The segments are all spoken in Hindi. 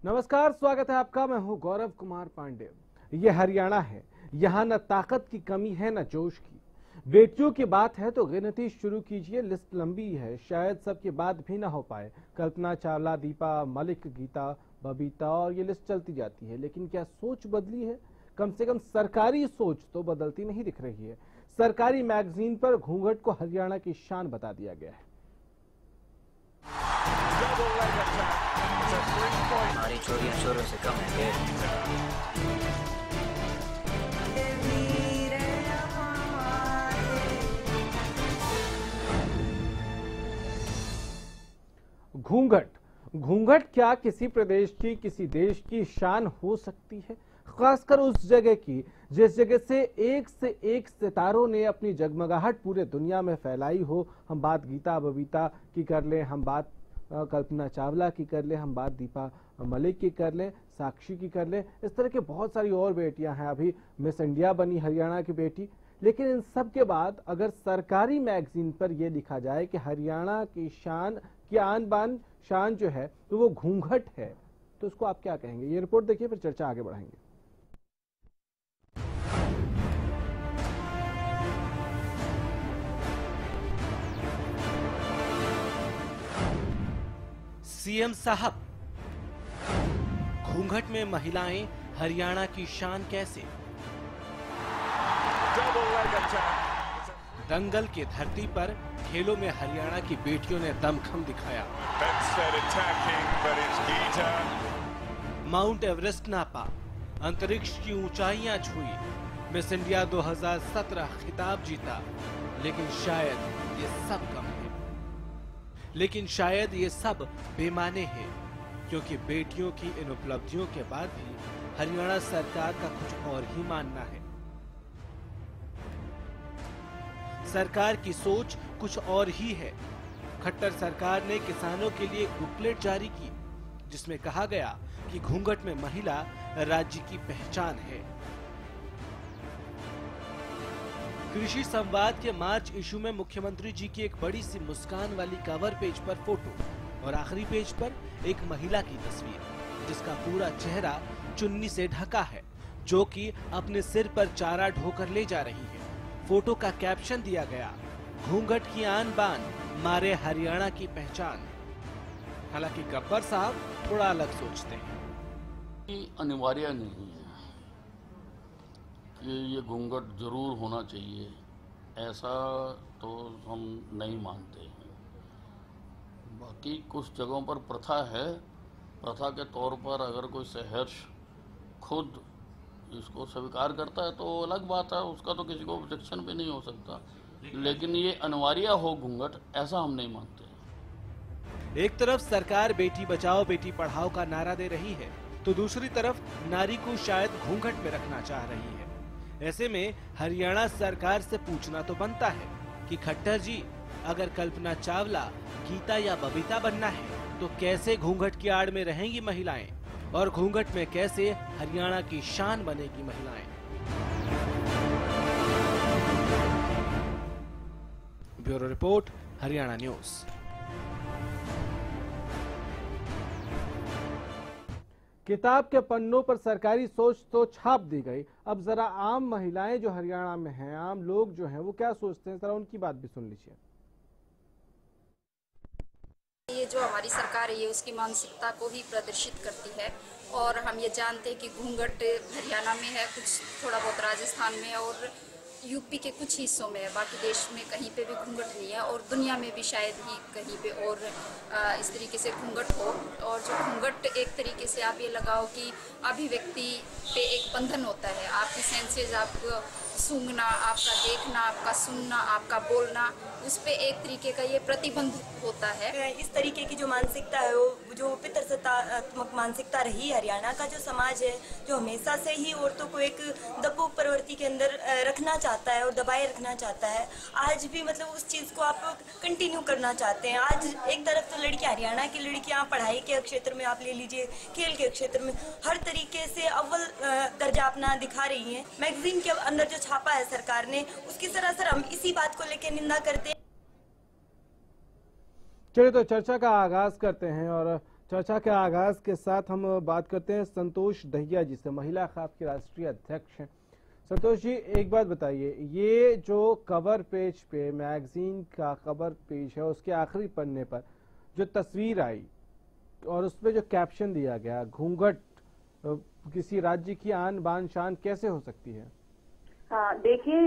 नमस्कार, स्वागत है आपका। मैं हूं गौरव कुमार पांडे। ये हरियाणा है, यहाँ न ताकत की कमी है न जोश की। बेटियों की बात है तो गिनती शुरू कीजिए, लिस्ट लंबी है, शायद सबके बाद भी ना हो पाए। कल्पना चावला, दीपा मलिक, गीता, बबीता और ये लिस्ट चलती जाती है। लेकिन क्या सोच बदली है? कम से कम सरकारी सोच तो बदलती नहीं दिख रही है। सरकारी मैगजीन पर घूंघट को हरियाणा की शान बता दिया गया है। हमारी चोरियां चोरों से कम है। घूंघट क्या किसी प्रदेश की, किसी देश की शान हो सकती है? खासकर उस जगह की जिस जगह से एक सितारों ने अपनी जगमगाहट पूरे दुनिया में फैलाई हो। हम बात गीता बबीता की कर लें, हम बात कल्पना चावला की कर लें, हम बात दीपा मलिक की कर लें, साक्षी की कर लें, इस तरह के बहुत सारी और बेटियां हैं। अभी मिस इंडिया बनी हरियाणा की बेटी। लेकिन इन सब के बाद अगर सरकारी मैगजीन पर यह लिखा जाए कि हरियाणा की शान की आन बान शान जो है तो वो घूंघट है, तो उसको आप क्या कहेंगे? ये रिपोर्ट देखिए, फिर चर्चा आगे बढ़ाएंगे। सीएम साहब, घूंघट में महिलाएं हरियाणा की शान कैसे? दंगल की धरती पर खेलों में हरियाणा की बेटियों ने दमखम दिखाया। माउंट एवरेस्ट नापा, अंतरिक्ष की ऊंचाइयां छुई, मिस इंडिया 2017 खिताब जीता। लेकिन शायद ये सब बेमाने हैं, क्योंकि बेटियों की इन उपलब्धियों के बाद भी हरियाणा सरकार का कुछ और ही मानना है। सरकार की सोच कुछ और ही है। खट्टर सरकार ने किसानों के लिए एक बुकलेट जारी की, जिसमें कहा गया कि घूंघट में महिला राज्य की पहचान है। कृषि संवाद के मार्च इशू में मुख्यमंत्री जी की एक बड़ी सी मुस्कान वाली कवर पेज पर फोटो और आखिरी पेज पर एक महिला की तस्वीर, जिसका पूरा चेहरा चुन्नी से ढका है, जो कि अपने सिर पर चारा ढोकर ले जा रही है। फोटो का कैप्शन दिया गया, घूंघट की आन बान मारे हरियाणा की पहचान। हालांकि गब्बर साहब थोड़ा अलग सोचते हैं। अनिवार्य नहीं है कि ये घूंघट जरूर होना चाहिए, ऐसा तो हम नहीं मानते हैं। बाकी कुछ जगहों पर प्रथा है, प्रथा के तौर पर अगर कोई सहर्ष खुद इसको स्वीकार करता है तो अलग बात है, उसका तो किसी को ऑब्जेक्शन भी नहीं हो सकता। लेकिन ये अनिवार्य हो घूंघट, ऐसा हम नहीं मानते। एक तरफ सरकार बेटी बचाओ बेटी पढ़ाओ का नारा दे रही है, तो दूसरी तरफ नारी को शायद घूंघट में रखना चाह रही है। ऐसे में हरियाणा सरकार से पूछना तो बनता है कि खट्टर जी, अगर कल्पना चावला, गीता या बबीता बनना है तो कैसे घूंघट की आड़ में रहेंगी महिलाएं, और घूंघट में कैसे हरियाणा की शान बनेगी महिलाएं। Bureau report, Haryana news. किताब के पन्नों पर सरकारी सोच तो छाप दी गई, अब जरा आम महिलाएं जो हरियाणा में हैं, आम लोग जो हैं, वो क्या सोचते हैं, जरा उनकी बात भी सुन लीजिए। ये जो हमारी सरकार है, ये उसकी मानसिकता को ही प्रदर्शित करती है। और हम ये जानते हैं कि घूंघट हरियाणा में है, कुछ थोड़ा बहुत राजस्थान में और यूपी के कुछ हिस्सों में है, बाकी देश में कहीं पे भी घूंघट नहीं है, और दुनिया में भी शायद ही कहीं पे और इस तरीके से घूंघट हो। और जो घूंघट एक तरीके से आप ये लगाओ कि अभिव्यक्ति पे एक बंधन होता है, आपकी सेंसेस, आपको सूंघना, आपका देखना, आपका सुनना, आपका बोलना, उस पे एक तरीके का ये प्रतिबंध होता है। इस तरीके की जो मानसिकता है, वो जो पितृसत्तात्मक मानसिकता रही हरियाणा का जो समाज है, जो हमेशा से ही औरतों को एक दबों प्रवृत्ति के अंदर रखना चाहता है और दबाए रखना चाहता है, आज भी मतलब उस चीज़ को आप कंटिन्यू करना चाहते हैं। आज एक तरफ तो लड़कियां, हरियाणा की लड़कियां पढ़ाई के क्षेत्र में आप ले लीजिए, खेल के क्षेत्र में हर तरीके से अव्वल दर्जा अपना दिखा रही हैं। मैगजीन के अंदर जो छापा है सरकार ने, उसकी सरासर हम इसी बात को लेकर निंदा करते हैं। चलिए तो चर्चा का आगाज करते हैं और चर्चा के आगाज के साथ हम बात करते हैं संतोष दहिया जी से, महिला खाप के राष्ट्रीय अध्यक्ष हैं। संतोष जी, एक बात बताइए, ये जो कवर पेज पे मैगजीन का कवर पेज है उसके आखिरी पन्ने पर जो तस्वीर आई और उसमें जो कैप्शन दिया गया, घूंघट किसी राज्य की आन बान शान कैसे हो सकती है? हाँ देखिए,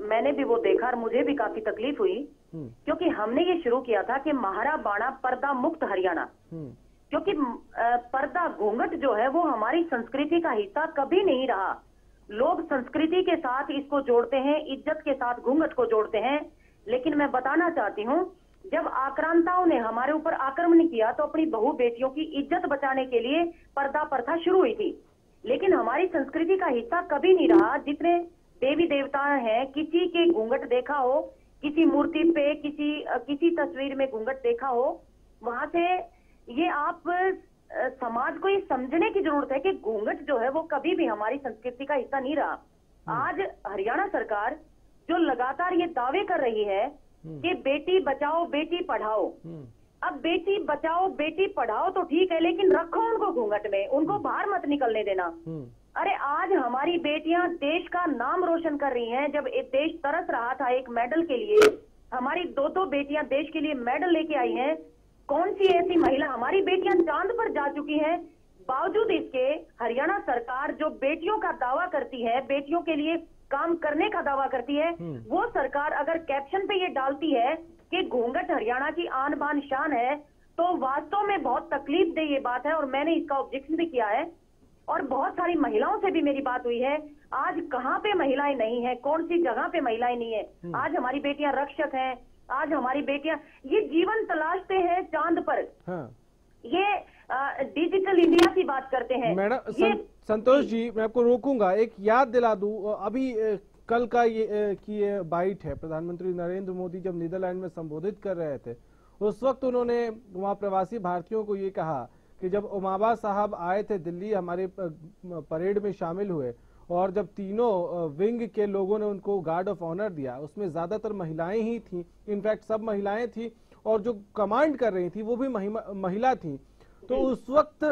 मैंने भी वो देखा और मुझे भी काफी तकलीफ हुई, क्योंकि हमने ये शुरू किया था कि महारा बाणा पर्दा मुक्त हरियाणा, क्योंकि पर्दा घूंघट जो है वो हमारी संस्कृति का हिस्सा कभी नहीं रहा। लोग संस्कृति के साथ इसको जोड़ते हैं, इज्जत के साथ घूंघट को जोड़ते हैं। लेकिन मैं बताना चाहती हूँ, जब आक्रांताओं ने हमारे ऊपर आक्रमण किया तो अपनी बहू बेटियों की इज्जत बचाने के लिए पर्दा प्रथा शुरू हुई थी, लेकिन हमारी संस्कृति का हिस्सा कभी नहीं रहा। जितने देवी देवता हैं, किसी के घूंघट देखा हो, किसी मूर्ति पे किसी तस्वीर में घूंघट देखा हो, वहां से ये आप समाज को ये समझने की जरूरत है कि घूंघट जो है वो कभी भी हमारी संस्कृति का हिस्सा नहीं रहा। आज हरियाणा सरकार जो लगातार ये दावे कर रही है कि बेटी बचाओ बेटी पढ़ाओ, अब बेटी बचाओ बेटी पढ़ाओ तो ठीक है, लेकिन रखो उनको घूंघट में, उनको बाहर मत निकलने देना। अरे आज हमारी बेटियां देश का नाम रोशन कर रही हैं। जब एक देश तरस रहा था एक मेडल के लिए, हमारी दो बेटियां देश के लिए मेडल लेके आई हैं। कौन सी ऐसी महिला, हमारी बेटियां चांद पर जा चुकी हैं, बावजूद इसके हरियाणा सरकार जो बेटियों का दावा करती है, बेटियों के लिए काम करने का दावा करती है, वो सरकार अगर कैप्शन पे ये डालती है कि घूंघट हरियाणा की आन बान शान है, तो वास्तव में बहुत तकलीफ दे ये बात है। और मैंने इसका ऑब्जेक्शन भी किया है और बहुत सारी महिलाओं से भी मेरी बात हुई है। आज कहाँ पे महिलाएं नहीं है, कौन सी जगह पे महिलाएं नहीं है? आज हमारी बेटियां रक्षक हैं, आज हमारी बेटियां ये जीवन तलाशते हैं चांद पर। हाँ। ये डिजिटल इंडिया की बात करते हैं। मैडम संतोष जी, मैं आपको रोकूंगा, एक याद दिला दूं, अभी कल का ये बाइट है, प्रधानमंत्री नरेंद्र मोदी जब नीदरलैंड में संबोधित कर रहे थे उस वक्त उन्होंने वहां प्रवासी भारतीयों को ये कहा कि जब उमाबा साहब आए थे दिल्ली, हमारे परेड में शामिल हुए और जब तीनों विंग के लोगों ने उनको गार्ड ऑफ ऑनर दिया, उसमें ज्यादातर महिलाएं ही थी, इनफैक्ट सब महिलाएं थी और जो कमांड कर रही थी वो भी महिला थी। तो उस वक्त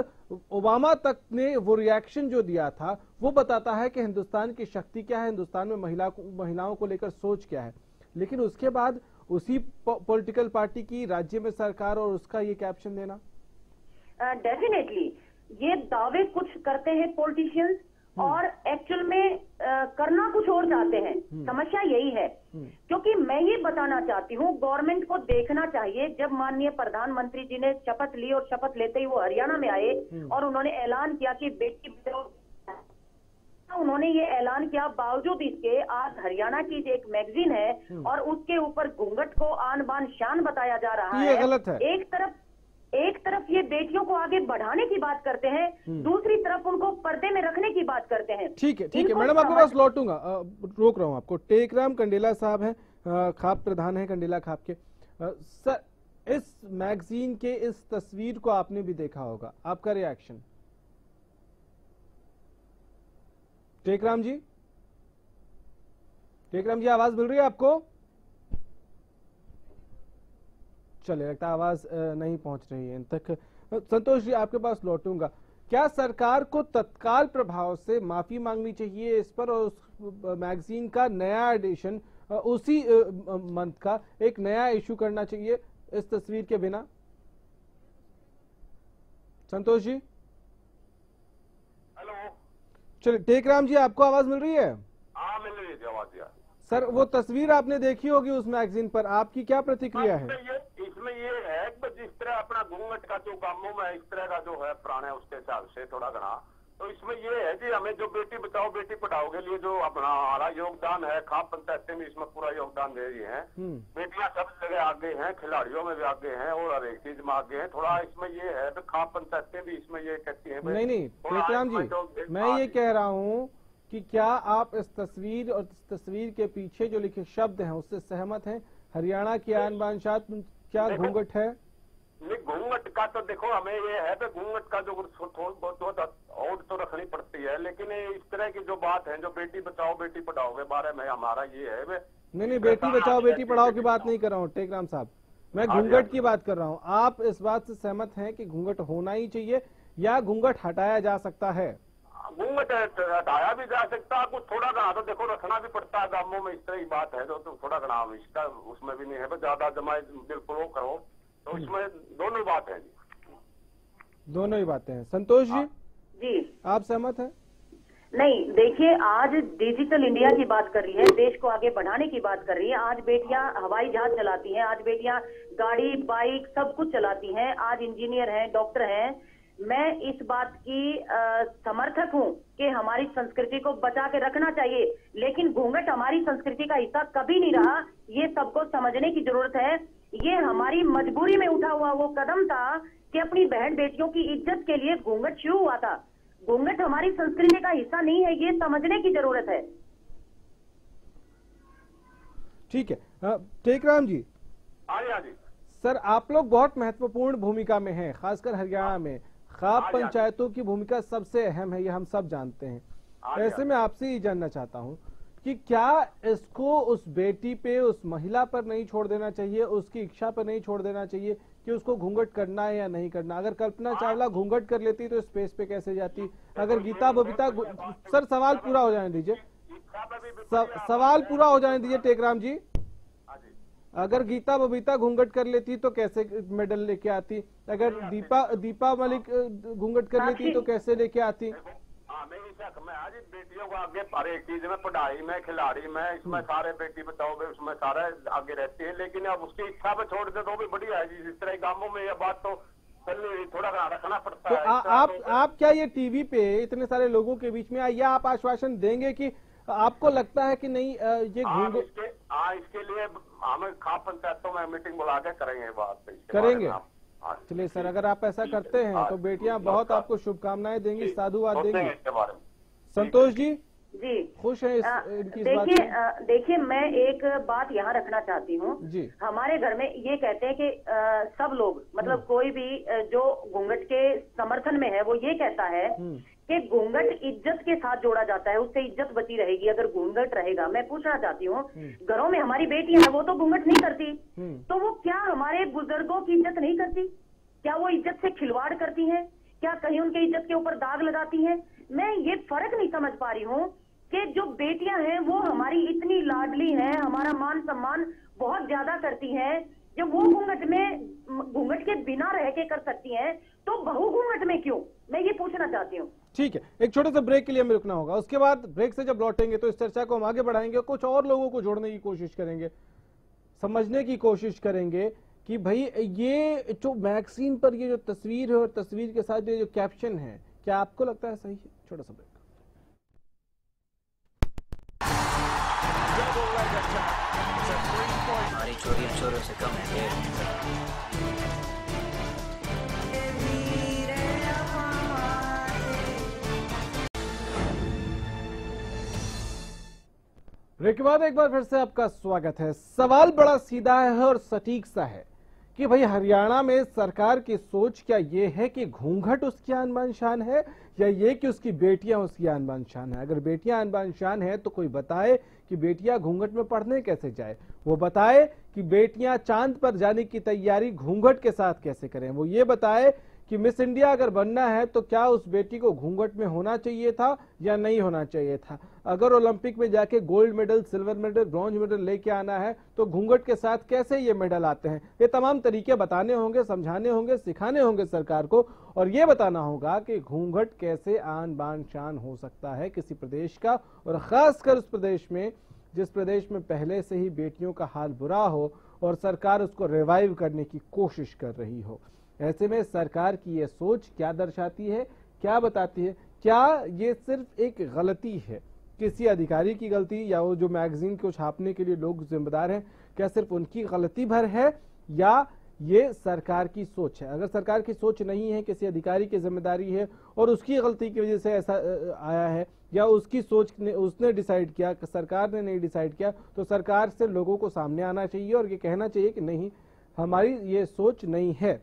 ओबामा तक ने वो रिएक्शन जो दिया था वो बताता है कि हिंदुस्तान की शक्ति क्या है, हिंदुस्तान में महिलाओं को लेकर सोच क्या है। लेकिन उसके बाद उसी पॉलिटिकल पार्टी की राज्य में सरकार और उसका ये कैप्शन देना, डेफिनेटली ये दावे कुछ करते हैं पॉलिटिशियंस और एक्चुअल में करना कुछ और चाहते हैं। समस्या यही है, क्योंकि मैं ये बताना चाहती हूँ, गवर्नमेंट को देखना चाहिए। जब माननीय प्रधानमंत्री जी ने शपथ ली और शपथ लेते ही वो हरियाणा में आए और उन्होंने ऐलान किया कि बेटी बचाओ, उन्होंने ये ऐलान किया, बावजूद इसके आज हरियाणा की एक मैगजीन है और उसके ऊपर घूंघट को आन बान शान बताया जा रहा है। गलत है। एक तरफ ये बेटियों को आगे बढ़ाने की बात करते हैं, दूसरी तरफ उनको पर्दे में रखने की बात करते हैं। ठीक है मैडम, आपके पास लौटूंगा, रोक रहा हूं आपको। टेकराम कंडेला साहब हैं, खाप प्रधान हैं कंडेला खाप के। सर, इस मैगजीन के इस तस्वीर को आपने भी देखा होगा, आपका रिएक्शन? टेकराम जी, आवाज मिल रही है आपको? चले, लगता है आवाज नहीं पहुंच रही है इन तक। संतोष जी, आपके पास लौटूंगा। क्या सरकार को तत्काल प्रभाव से माफी मांगनी चाहिए इस पर और उस मैगजीन का नया एडिशन उसी मंथ का एक नया इशू करना चाहिए इस तस्वीर के बिना? संतोष जी, हेलो। चलिए, टेकराम जी, आपको आवाज मिल रही है? हाँ, मिल रही है आवाज यार। सर, वो तस्वीर आपने देखी होगी उस मैगजीन पर, आपकी क्या प्रतिक्रिया है? इसमें ये है कि जिस तरह अपना घूंघट का जो गांवों में इस तरह का जो है प्राण है उसके हिसाब से थोड़ा घना, तो इसमें ये है कि हमें जो बेटी बचाओ बेटी पढ़ाओ के लिए जो अपना हमारा योगदान है, खाप पंचायतें भी इसमें पूरा योगदान दे रही है। बेटियां सब जगह आगे हैं, खिलाड़ियों में भी आगे हैं और हर एक चीज में आगे हैं। थोड़ा इसमें ये है तो खाप पंचायतें भी इसमें ये कहती है। नहीं टेकराम जी, मैं ये कह रहा हूँ कि क्या आप इस तस्वीर और इस तस्वीर के पीछे जो लिखे शब्द हैं उससे सहमत हैं? हरियाणा की आन बान शान क्या घूंघट है? नहीं, घूंघट का तो देखो, हमें ये है तो घूंघट का जो बहुत और तो रखनी पड़ती है, लेकिन इस तरह की जो बात है, जो बेटी बचाओ बेटी पढ़ाओ के बारे में हमारा ये है। नहीं, बेटी बचाओ बेटी पढ़ाओ की बात नहीं कर रहा हूँ टेकराम साहब, मैं घूंघट की बात कर रहा हूँ। आप इस बात से सहमत हैं कि घूंघट होना ही चाहिए या घूंघट हटाया जा सकता है? घूंघट हटाया भी जा सकता है, कुछ थोड़ा घना तो देखो रखना भी पड़ता है गांवों में, इस तरह की बात है तो थोड़ा घना इसका उसमें भी नहीं है, बस ज्यादा जमाए बिल्कुल वो करो तो इसमें दोनों बात है जी। दोनों ही बातें हैं। संतोष जी, जी आप सहमत हैं? नहीं, देखिए आज डिजिटल इंडिया की बात कर रही है, देश को आगे बढ़ाने की बात कर रही है। आज बेटियां हवाई जहाज चलाती हैं, आज बेटियां गाड़ी बाइक सब कुछ चलाती हैं, आज इंजीनियर हैं, डॉक्टर हैं। मैं इस बात की समर्थक हूं कि हमारी संस्कृति को बचा के रखना चाहिए, लेकिन घूंघट हमारी संस्कृति का हिस्सा कभी नहीं रहा। ये सबको समझने की जरूरत है। ये हमारी मजबूरी में उठा हुआ वो कदम था कि अपनी बहन बेटियों की इज्जत के लिए घूंघट शुरू हुआ था। घूंघट हमारी संस्कृति का हिस्सा नहीं है, ये समझने की जरूरत है। ठीक है। टेकराम जी, हाँ जी सर आप लोग बहुत महत्वपूर्ण भूमिका में हैं, खासकर हरियाणा में खाप पंचायतों की भूमिका सबसे अहम है, ये हम सब जानते हैं। ऐसे में आपसे ये जानना चाहता हूँ कि क्या इसको उस बेटी पे, उस महिला पर नहीं छोड़ देना चाहिए, उसकी इच्छा पर नहीं छोड़ देना चाहिए कि उसको घूंघट करना है या नहीं करना? अगर कल्पना चावला घूंघट कर लेती तो स्पेस पे कैसे जाती? अगर गीता बबीता, सर सवाल पूरा हो जाने दीजिए, सवाल पूरा हो जाने दीजिए टेकराम जी। अगर गीता बबीता घूंघट कर लेती तो कैसे मेडल लेके आती? अगर दीपा मलिक घूंघट कर लेती तो कैसे लेके आती? मैं आज बेटियों को आगे हर एक चीज में, पढ़ाई में, खिलाड़ी में, इसमें सारे बेटी बचाओगे उसमें सारे आगे रहती है, लेकिन अब उसकी इच्छा पे छोड़ दे तो भी बढ़िया है जी। इस तरह गांवों में यह बात तो थोड़ा रखना पड़ता है। आप क्या ये टीवी पे इतने सारे लोगों के बीच में या आप आश्वासन देंगे कि आपको लगता है कि नहीं ये घूंघट? इसके लिए हम खाप पंचायतों में मीटिंग बुला के करेंगे बात करेंगे। चलिए सर, अगर आप ऐसा करते हैं तो बेटियां बहुत आपको शुभकामनाएं देंगी, साधुवाद देंगी। संतोष जी खुश हैं इनकी बात से? देखिए मैं एक बात यहाँ रखना चाहती हूँ। हमारे घर में ये कहते हैं कि सब लोग मतलब कोई भी जो घूंघट के समर्थन में है वो ये कहता है कि घूंघट इज्जत के साथ जोड़ा जाता है, उससे इज्जत बची रहेगी अगर घूंघट रहेगा। मैं पूछना चाहती हूँ, घरों में हमारी बेटियां हैं वो तो घूंघट नहीं करती, तो वो क्या हमारे बुजुर्गों की इज्जत नहीं करती? क्या वो इज्जत से खिलवाड़ करती हैं? क्या कहीं उनके इज्जत के ऊपर दाग लगाती हैं? मैं ये फर्क नहीं समझ पा रही हूँ कि जो बेटियां हैं वो हमारी इतनी लाडली हैं, हमारा मान सम्मान बहुत ज्यादा करती हैं, जब वो घूंघट के बिना रह के कर सकती हैं तो बहू घूंघट में क्यों? मैं ये पूछना चाहती हूँ। ठीक है, एक छोटे से ब्रेक के लिए हमें रुकना होगा, उसके बाद ब्रेक से जब लौटेंगे तो इस चर्चा को हम आगे बढ़ाएंगे, कुछ और लोगों को जोड़ने की कोशिश करेंगे, समझने की कोशिश करेंगे कि भाई ये जो मैगजीन पर ये जो तस्वीर है और तस्वीर के साथ ये जो कैप्शन है, क्या आपको लगता है सही है? छोटा सा ब्रेक। हमारी चोरियां चोरों से कम है। ब्रेक के बाद एक बार फिर से आपका स्वागत है। सवाल बड़ा सीधा है और सटीक सा है कि भाई हरियाणा में सरकार की सोच क्या ये है कि घूंघट उसकी आन बान शान है या ये कि उसकी बेटियां उसकी आन बान शान है? अगर बेटियां आन बान शान है तो कोई बताए कि बेटियां घूंघट में पढ़ने कैसे जाए, वो बताए कि बेटियां चांद पर जाने की तैयारी घूंघट के साथ कैसे करें, वो ये बताए कि मिस इंडिया अगर बनना है तो क्या उस बेटी को घूंघट में होना चाहिए था या नहीं होना चाहिए था, अगर ओलंपिक में जाके gold medal, silver medal, bronze medal लेके आना है तो घूंघट के साथ कैसे ये मेडल आते हैं। ये तमाम तरीके बताने होंगे, समझाने होंगे, सिखाने होंगे सरकार को, और ये बताना होगा कि घूंघट कैसे आन बान शान हो सकता है किसी प्रदेश का, और खासकर उस प्रदेश में जिस प्रदेश में पहले से ही बेटियों का हाल बुरा हो और सरकार उसको रिवाइव करने की कोशिश कर रही हो। ऐसे में सरकार की ये सोच क्या दर्शाती है, क्या बताती है? क्या ये सिर्फ एक गलती है, किसी अधिकारी की गलती, या वो जो मैगजीन को छापने के लिए लोग जिम्मेदार हैं, क्या सिर्फ उनकी गलती भर है या ये सरकार की सोच है? अगर सरकार की सोच नहीं है, किसी अधिकारी की जिम्मेदारी है और उसकी गलती की वजह से ऐसा आया है, या उसकी सोच ने उसने डिसाइड किया, सरकार ने नहीं डिसाइड किया, तो सरकार से लोगों को सामने आना चाहिए और ये कहना चाहिए कि नहीं, हमारी ये सोच नहीं है।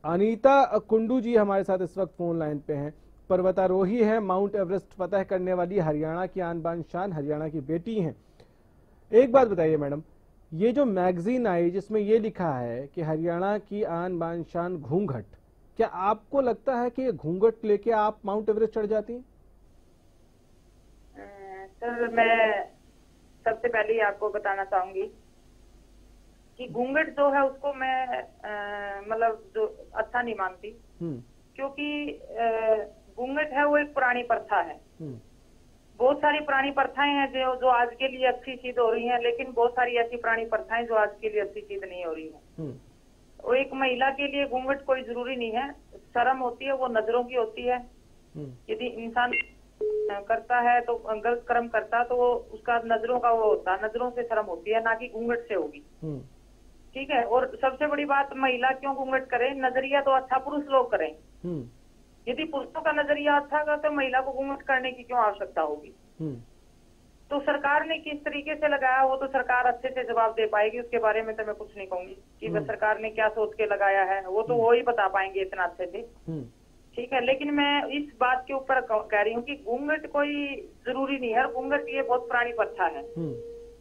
अनीता कुंडू जी हमारे साथ इस वक्त फोन लाइन पे हैं, पर्वतारोही है, माउंट एवरेस्ट फतह करने वाली हरियाणा की आन बान शान, हरियाणा की बेटी हैं। एक बात बताइए मैडम, ये जो मैगजीन आई जिसमें ये लिखा है कि हरियाणा की आन बान शान घूंघट, क्या आपको लगता है कि ये घूंघट लेके आप माउंट एवरेस्ट चढ़ जाती हैं? सर, मैं सबसे पहले ही आपको बताना चाहूंगी कि घूंघट जो है उसको मैं मतलब जो अच्छा नहीं मानती, क्योंकि घूंघट है वो एक पुरानी प्रथा है। बहुत सारी पुरानी प्रथाएं हैं जो आज के लिए अच्छी सिद्ध हो रही हैं, लेकिन बहुत सारी ऐसी पुरानी प्रथाएं जो आज के लिए अच्छी सिद्ध नहीं हो रही हैं। और एक महिला के लिए घूंघट कोई जरूरी नहीं है, शर्म होती है वो नजरों की होती है। यदि इंसान करता है तो गलत कर्म करता तो वो उसका नजरों का वो होता है, नजरों से शर्म होती है, ना कि घूंघट से होगी। ठीक है। और सबसे बड़ी बात, महिला क्यों घूंघट करे? नजरिया तो अच्छा पुरुष लोग करें। यदि पुरुषों का नजरिया अच्छा होगा तो महिला को घूंघट करने की क्यों आवश्यकता होगी? तो सरकार ने किस तरीके से लगाया वो तो सरकार अच्छे से जवाब दे पाएगी, उसके बारे में तो मैं कुछ नहीं कहूंगी कि वह सरकार ने क्या सोच के लगाया है, वो तो वो ही बता पाएंगे इतना अच्छे से। ठीक है। लेकिन मैं इस बात के ऊपर कह रही हूँ कि घूंघट कोई जरूरी नहीं है, घूंघट ये बहुत पुरानी प्रथा है।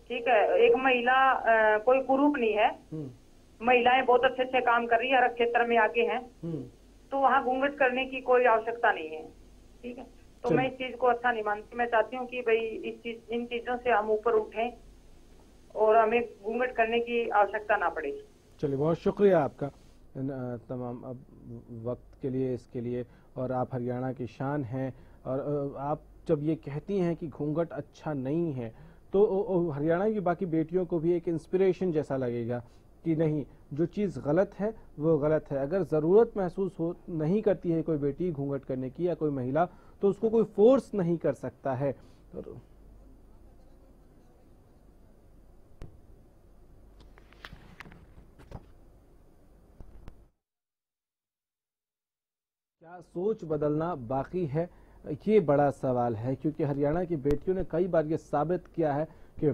ठीक है। एक महिला कोई कुरूप नहीं है, महिलाएं बहुत अच्छे अच्छे काम कर रही है, हर क्षेत्र में आगे हैं, तो वहाँ घूंघट करने की कोई आवश्यकता नहीं है। ठीक है। तो मैं इस चीज को अच्छा नहीं मानती। मैं चाहती हूँ कि भाई इन चीजों से हम ऊपर उठें और हमें घूंघट करने की आवश्यकता ना पड़े। चलिए, बहुत शुक्रिया आपका तमाम वक्त के लिए, इसके लिए। और आप हरियाणा की शान हैं, और आप जब ये कहती हैं कि घूंघट अच्छा नहीं है तो हरियाणा की बाकी बेटियों को भी एक इंस्पिरेशन जैसा लगेगा कि नहीं, जो चीज़ गलत है वो गलत है। अगर ज़रूरत महसूस हो नहीं करती है कोई बेटी घूंघट करने की या कोई महिला, तो उसको कोई फोर्स नहीं कर सकता है। क्या सोच बदलना बाकी है, ये बड़ा सवाल है, क्योंकि हरियाणा की बेटियों ने कई बार ये साबित किया है कि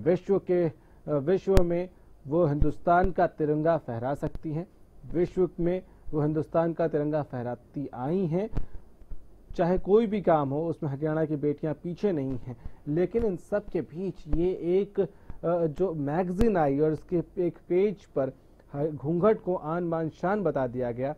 विश्व में वो हिंदुस्तान का तिरंगा फहरा सकती हैं, विश्व में वो हिंदुस्तान का तिरंगा फहराती आई हैं। चाहे कोई भी काम हो उसमें हरियाणा की बेटियां पीछे नहीं हैं। लेकिन इन सब के बीच ये एक जो मैगजीन आई और उसके एक पेज पर घूंघट को आन बान शान बता दिया गया।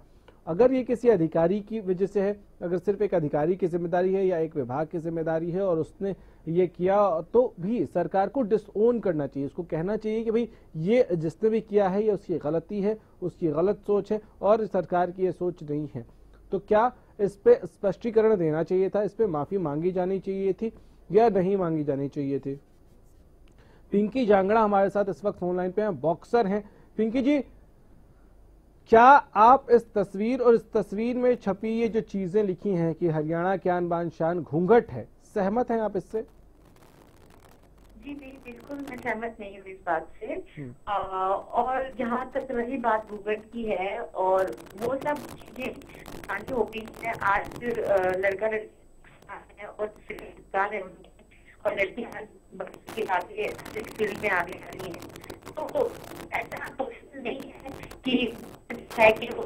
अगर ये किसी अधिकारी की वजह से है, अगर सिर्फ एक अधिकारी की जिम्मेदारी है या एक विभाग की जिम्मेदारी है और उसने ये किया, तो भी सरकार को डिसओन करना चाहिए। उसको कहना चाहिए कि भाई ये जिसने भी किया है ये उसकी गलती है, उसकी गलत सोच है और सरकार की ये सोच नहीं है। तो क्या इस पे स्पष्टीकरण देना चाहिए था, इस पे माफी मांगी जानी चाहिए थी या नहीं मांगी जानी चाहिए थी? पिंकी जांगड़ा हमारे साथ इस वक्त फोन लाइन पे हैं, बॉक्सर हैं। पिंकी जी, क्या आप इस तस्वीर और इस तस्वीर में छपी ये जो चीजें लिखी हैं कि हरियाणा की आन बान शान घूंघट है, सहमत हैं आप इससे? जी बिल्कुल, मैं सहमत नहीं हूँ इस बात से। और जहाँ तक रही बात घूंघट की है, और वो सब चीजें हो गई है। आज लड़का लड़की और है और लड़कियां के आगे फील्ड में आगे आ रही है, तो ऐसा नहीं है कि वो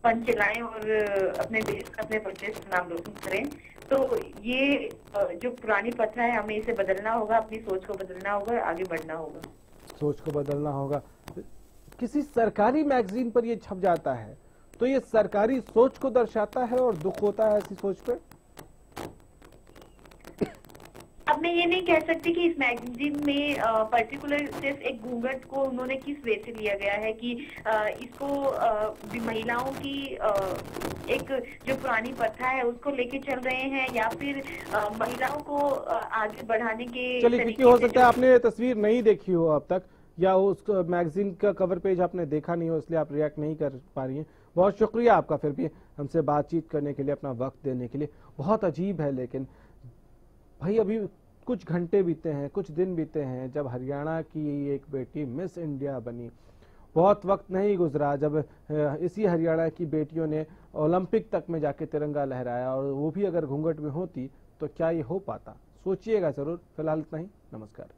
पंच चलाएं और अपने देश का, अपने प्रदेश का नाम रोशन करें। तो ये जो पुरानी प्रथा है, हमें इसे बदलना होगा, अपनी सोच को बदलना होगा, आगे बढ़ना होगा। सोच को बदलना होगा। किसी सरकारी मैगजीन पर ये छप जाता है तो ये सरकारी सोच को दर्शाता है और दुख होता है ऐसी सोच पे। अब मैं ये नहीं कह सकती कि इस मैगजीन में पर्टिकुलर सिर्फ एक घूंघट को उन्होंने किस वे से लिया गया है कि इसको महिलाओं की एक जो पुरानी प्रथा है उसको लेके चल रहे हैं, या फिर महिलाओं को आगे बढ़ाने के। चलिए, क्योंकि हो सकता है आपने तस्वीर नहीं देखी हो अब तक, या उस मैगजीन का कवर पेज आपने देखा नहीं हो, इसलिए आप रिएक्ट नहीं कर पा रही हैं। बहुत शुक्रिया आपका फिर भी हमसे बातचीत करने के लिए, अपना वक्त देने के लिए। बहुत अजीब है, लेकिन भाई अभी कुछ घंटे बीते हैं, कुछ दिन बीते हैं जब हरियाणा की एक बेटी मिस इंडिया बनी। बहुत वक्त नहीं गुजरा जब इसी हरियाणा की बेटियों ने ओलंपिक तक में जाके तिरंगा लहराया, और वो भी अगर घूंघट में होती तो क्या ये हो पाता? सोचिएगा जरूर। फिलहाल इतना ही, नमस्कार।